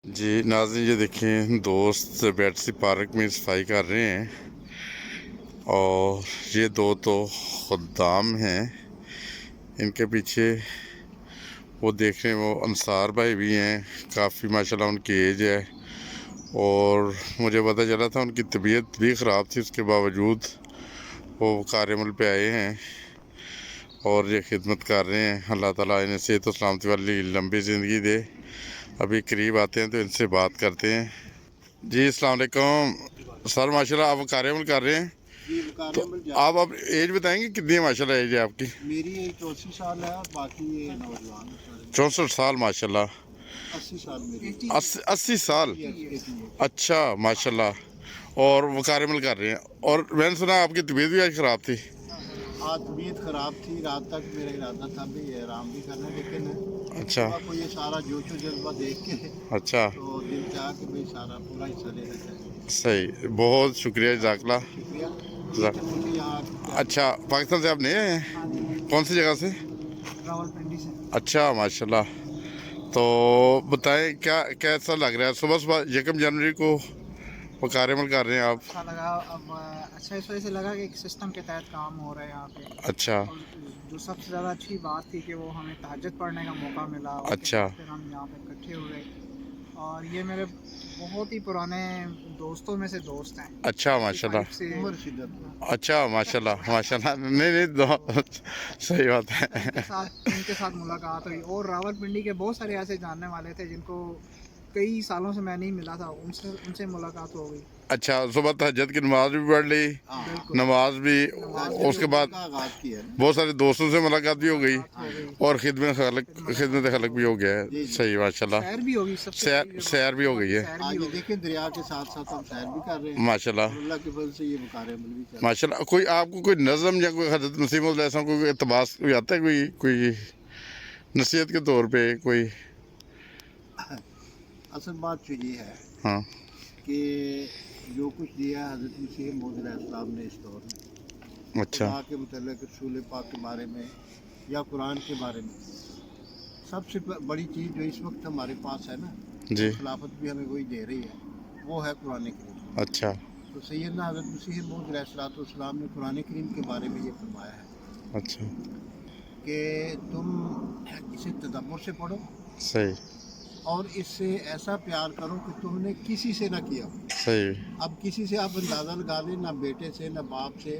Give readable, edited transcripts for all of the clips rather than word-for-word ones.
جی ناظرین، یہ دیکھیں دوست بیٹسی پارک میں صفائی کر رہے ہیں اور یہ دو تو خدام ہیں، ان کے پیچھے وہ دیکھ رہے ہیں وہ انصار بھائی بھی ہیں، کافی ماشاءاللہ ان کی ایج ہے اور مجھے پتہ چلا تھا ان کی طبیعت بھی خراب تھی، اس کے باوجود وہ وقار عمل پہ آئے ہیں اور یہ خدمت کر رہے ہیں۔ اللہ تعالیٰ انہیں صحت و سلامتی والی لمبی زندگی دے۔ ابھی قریب آتے ہیں تو ان سے بات کرتے ہیں۔ جی السلام علیکم سر، ماشاءاللہ آپ وقار عمل کر رہے ہیں جی تو آپ ایج بتائیں گے کتنی ہے؟ ماشاءاللہ ایج ہے آپ کی؟ میری ایج 84 سال ہے اور باقی یہ نوجوان ہیں۔ 64 سال ماشاءاللہ۔ 80 سال میری 80 سال؟ اچھا ماشاءاللہ، اور وقار عمل کر رہے ہیں۔ اور میں نے سنا آپ کی طبیعت بھی آج خراب تھی؟ طبیعت خراب تھی، رات تک میرا ارادہ تھا بھی آرام بھی کرنا، لیکن اچھا صبح کو یہ سارا جوش و جذبہ دیکھ کے اچھا تو دل چاہا کہ بھائی سارا پورا حصہ لینا چاہیے۔ صحیح، بہت شکریہ، جزاک اللہ۔ شکریہ۔ جزاک- لیکن مجھے یہاں اچھا، پاکستان سے آپ نئے ہیں؟ کون سی جگہ سے؟ راولپنڈی سے۔ اچھا ماشاءاللہ، تو بتائیں کیسا لگ رہا ہے؟ صبح 1 جنوری کو وقار عمل کر رہے ہیں آپ؟ اچھا لگا، اب اچھا اس وجہ سے لگا کہ ایک سسٹم کے تحت کام ہو رہا ہے یہاں پہ، اچھا اور جو سب سے زیادہ اچھی بات تھی کہ وہ ہمیں تہجد پڑھنے کا موقع ملا، اس کے اچھا بعد پھر ہم یہاں پہ اکٹھے ہوئے، اور یہ میرے بہت ہی پرانے دوستوں میں سے دوست ہیں۔ اچھا ماشاءاللہ، 85 سے عمر شدت اچھا ماشاءاللہ ماشاءاللہ، نہیں صحیح بات ہے۔ ان کے ساتھ ملاقات ہوئی، اور راولپنڈی کے بہت سارے ایسے جاننے والے تھے جن کو کئی سالوں سے میں نہیں ملا تھا، ان سے ملاقات ہو گئی۔ اچھا، صبح تہجد کی نماز بھی پڑھ لی، بالکل، نماز بھی، نماز اس کے بعد کا آغاز کیا ہے نا۔ بہت سارے دوستوں سے ملاقات بھی ہو گئی ہو گئی، اور خدمت خلق بھی ہو گیا ہے۔ صحیح ماشاءاللہ، سیر بھی ہوگی، سب سے بڑی بات سیر بھی ہو گئی ہے سیر بھی آج ہوگی۔ دیکھیں دریا کے ساتھ ساتھ ہم سیر بھی کر رہے ہیں ماشاءاللہ اور اللہ کے فضل سے یہ وقار عمل بھی کر رہے ہیں۔ ماشاءاللہ۔ کوئی آپ کو کوئی نظم یا کوئی حضرت مسیح موعود علیہ السلام کو کوئی اقتباس کوئی آتا ہے، کوئی نصیحت کے طور پہ کوئی؟ اصل بات تو یہ ہے ہاں کہ جو کچھ دیا ہے حضرت مسیح موعود علیہ السلام نے اس دور میں، اچھا خدا کے متعلق، رسول پاک کے بارے میں یا قرآن کے بارے میں، سب سے بڑی چیز جو اس وقت ہمارے پاس ہے نا، جی، خلافت بھی ہمیں وہی دے رہی ہے، وہ ہے قرآن کریم۔ اچھا تو سیدنا حضرت مسیح موعود علیہ السلام نے قرآن کریم کے بارے میں یہ فرمایا ہے اچھا کہ تم اسے تدبر سے پڑھو صحیح اور اس سے ایسا پیار کرو کہ تم نے کسی سے نہ کیا ہو۔ صحیح اب کسی سے آپ اندازہ لگا لیں، نہ بیٹے سے، نہ باپ سے،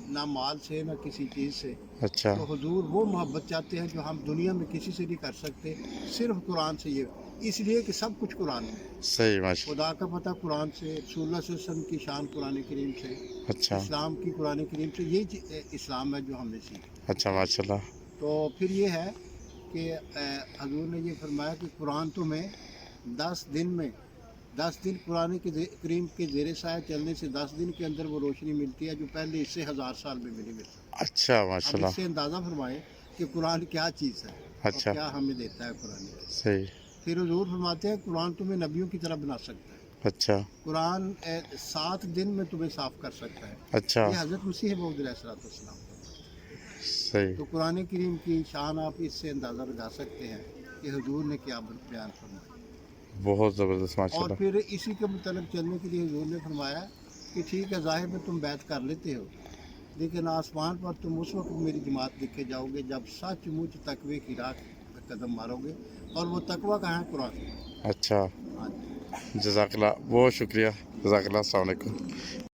نہ مال سے، نہ کسی چیز سے۔ اچھا تو حضور وہ محبت چاہتے ہیں جو ہم دنیا میں کسی سے نہیں کر سکتے، صرف قرآن سے، یہ اس لیے کہ سب کچھ قرآن میں ہے۔ صحیح ماشاءاللہ، خدا کا پتہ قرآن سے، رسول اللہ صلی اللہ علیہ وسلم کی شان قرآن کریم سے، اچھا اسلام کی قرآن کریم سے، یہ اسلام ہے جو ہم نے سیکھا۔ اچھا ماشاءاللہ، تو پھر یہ ہے کہ حضور نے یہ فرمایا کہ قرآن تمہیں 10 دن قرآن کریم کے زیر سایہ چلنے سے 10 دن کے اندر وہ روشنی ملتی ہے جو پہلے اس سے 1000 سال میں ملی مل سکتی۔ اچھا اب ماشاءاللہ، اس سے اندازہ فرمائیں کہ قرآن کیا چیز ہے اور اچھا کیا ہمیں دیتا ہے قرآن کریم۔ صحیح، پھر حضور فرماتے ہیں قرآن تمہیں نبیوں کی طرح بنا سکتا ہے، اچھا قرآن 7 دن میں تمہیں صاف کر سکتا ہے۔ اچھا یہ حضرت مسیح موعود علیہ السلام۔ صحیح، تو قرآن کریم کی شان آپ اس سے اندازہ لگا سکتے ہیں کہ حضور نے کیا بیان فرمایا۔ بہت زبردست اور ماشاءاللہ، پھر اسی کے متعلق چلنے کے لیے حضور نے فرمایا کہ ٹھیک ہے ظاہر میں تم بیعت کر لیتے ہو، لیکن آسمان پر تم اس وقت میری جماعت دیکھے جاؤ گے جب سچ مچ تقوی کی راہ پہ قدم مارو گے، اور وہ تقوی کہاں ہے؟ قرآن۔ اچھا ہاں جی۔ جزاک اللہ، بہت شکریہ، جزاک اللہ، السلام علیکم۔